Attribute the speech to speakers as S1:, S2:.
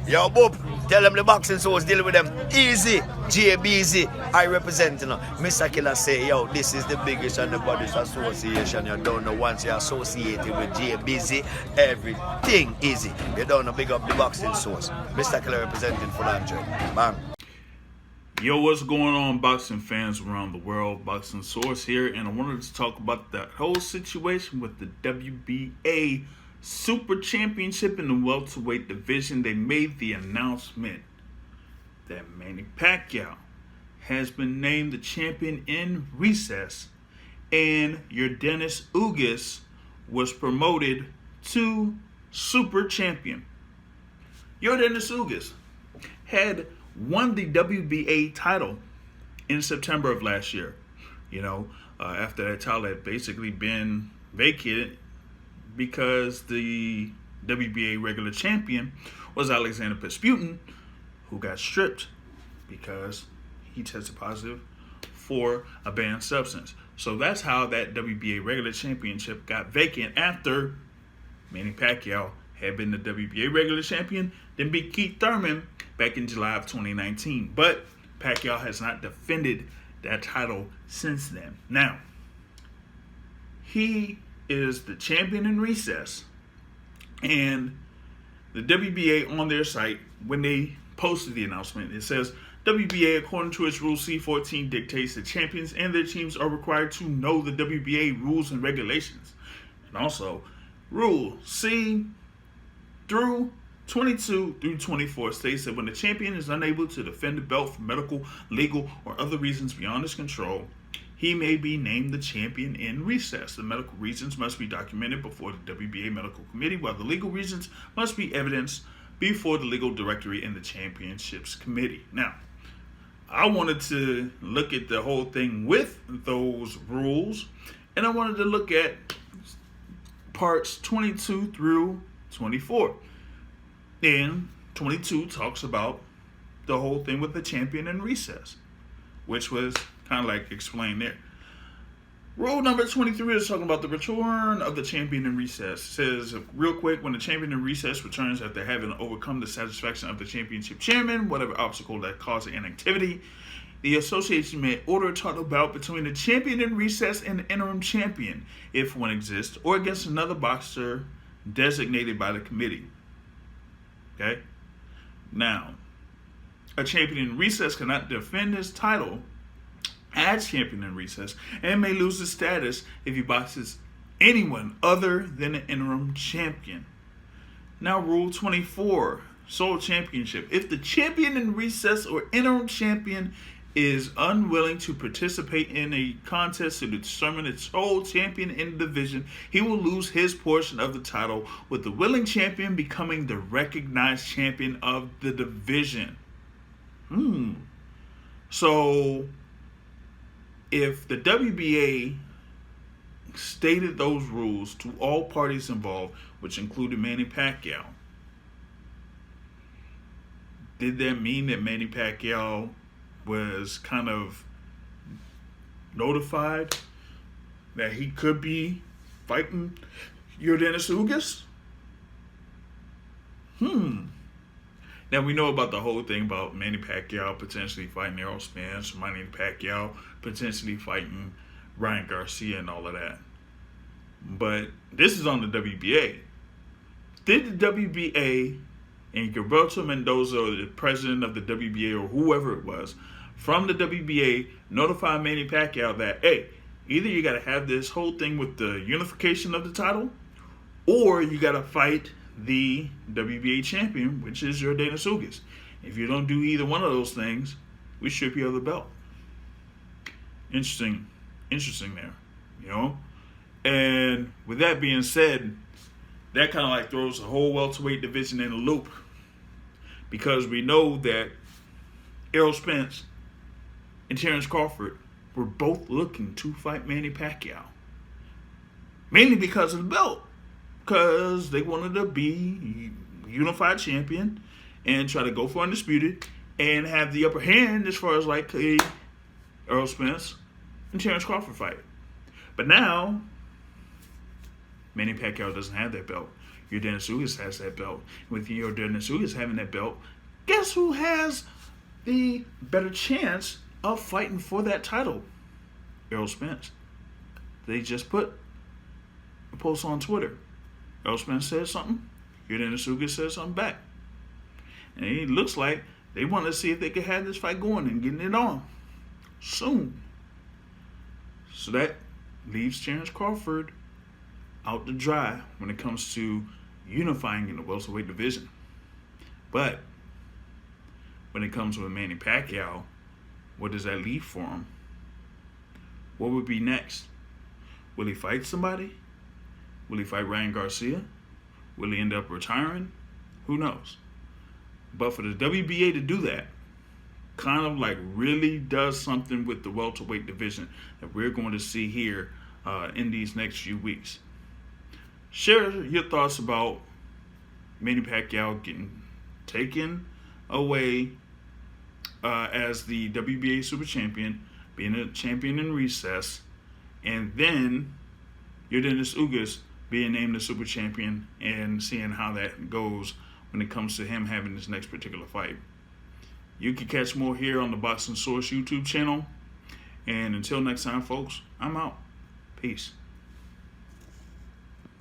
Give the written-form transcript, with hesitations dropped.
S1: Yo, Boop, tell them the boxing source dealing with them. Easy, JBZ, I represent, you know. Mr. Killer say, yo, this is the biggest and the baddest association. You don't know, once you're associated with JBZ, everything easy. You don't know, big up the boxing source. Mr. Killer representing for 100. Bang.
S2: Yo, what's going on, boxing fans around the world? Boxing Source here, and I wanted to talk about that whole situation with the WBA Super Championship in the welterweight division. They made the announcement that Manny Pacquiao has been named the champion in recess, and Yordenis Ugas was promoted to Super Champion. Yordenis Ugas had won the WBA title in September of last year. After that title had basically been vacated because the WBA regular champion was Alexander Putin, who got stripped because he tested positive for a banned substance. So that's how that WBA regular championship got vacant after Manny Pacquiao had been the WBA regular champion, then beat Keith Thurman back in July of 2019. But Pacquiao has not defended that title since then. Now, he is the champion in recess, and the WBA on their site, when they posted the announcement, it says, WBA, according to its Rule C-14, dictates that champions and their teams are required to know the WBA rules and regulations. And also, Rule C through 22 through 24 states that when the champion is unable to defend the belt for medical, legal, or other reasons beyond his control, he may be named the champion in recess. The medical reasons must be documented before the WBA Medical Committee, while the legal reasons must be evidenced before the legal directory and the championships committee. Now, I wanted to look at the whole thing with those rules, and I wanted to look at parts 22 through 24. And 22 talks about the whole thing with the champion in recess, which was kind of like explained there. Rule number 23 is talking about the return of the champion in recess. It says, real quick, when the champion in recess returns after having overcome the satisfaction of the championship chairman, whatever obstacle that caused the inactivity, the association may order a title bout between the champion in recess and the interim champion, if one exists, or against another boxer designated by the committee. Okay? Now, a champion in recess cannot defend his title as champion in recess and may lose his status if he boxes anyone other than an interim champion. Now, Rule 24, sole championship. If the champion in recess or interim champion is unwilling to participate in a contest to determine its sole champion in the division, he will lose his portion of the title, with the willing champion becoming the recognized champion of the division. So, if the WBA stated those rules to all parties involved, which included Manny Pacquiao, did that mean that Manny Pacquiao was kind of notified that he could be fighting Yordenis Ugas? Now, we know about the whole thing about Manny Pacquiao potentially fighting Errol Spence, Manny Pacquiao potentially fighting Ryan Garcia and all of that. But this is on the WBA. Did the WBA and Gilberto Mendoza, the president of the WBA, or whoever it was, from the WBA, notify Manny Pacquiao that, hey, either you got to have this whole thing with the unification of the title, or you got to fight the WBA champion, which is Yordenis Ugas. If you don't do either one of those things, we strip you of the belt. Interesting there, And with that being said, that kind of like throws the whole welterweight division in a loop, because we know that Errol Spence and Terrence Crawford were both looking to fight Manny Pacquiao, mainly because of the belt, because they wanted to be unified champion and try to go for undisputed and have the upper hand as far as like a Errol Spence and Terrence Crawford fight. But now Manny Pacquiao doesn't have that belt. Yordenis Ugas has that belt. With Yordenis Ugas having that belt, guess who has the better chance of fighting for that title? Errol Spence. They just put a post on Twitter. Errol Spence said something. Yordenis Ugas said something back. And it looks like they want to see if they can have this fight going and getting it on soon. So that leaves Terrence Crawford out to dry when it comes to unifying in the welterweight division. But when it comes with Manny Pacquiao, what does that leave for him? What would be next? Will he fight somebody? Will he fight Ryan Garcia? Will he end up retiring? Who knows? But for the WBA to do that, kind of like really does something with the welterweight division that we're going to see here in these next few weeks. Share your thoughts about Manny Pacquiao getting taken away as the WBA Super Champion, being a champion in recess, and then Yordenis Ugas being named the Super Champion, and seeing how that goes when it comes to him having this next particular fight. You can catch more here on the Boxing Source YouTube channel. And until next time, folks, I'm out. Peace.